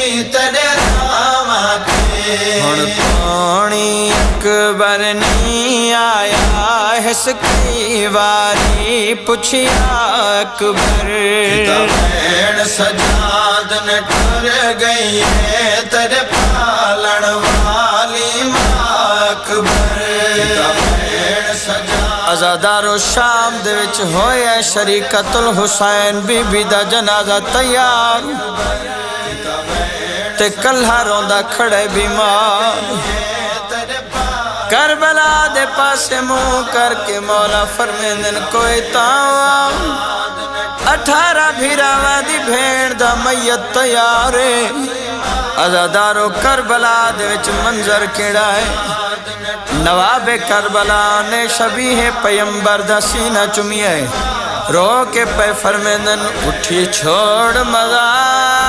تیرے نام کے ہن پانی اکبر نہیں آیا اس کی واری پوچھیا اکبر بھیڑ سجاد نے ٹر گئی ہے تیرے پالن والی ماں اکبر بھیڑ سجاد ازادارو شام دے وچ ہویا شریکت الحسین بی بی دا جنازہ تیار تے کلھا روندا کھڑے بیمار کربلا دے پاسے منہ کر کے مولا فرمیندن کوئی تاں 18 بھیراواں دی بھیڑ دا میت تیار ہے ازادارو کربلا دے وچ منظر کیڑا ہے نواب کربلا نے شبیہ پیمبر دا سینہ چمیے رو کے پہ فرمیندن اٹھی چھوڑ مزار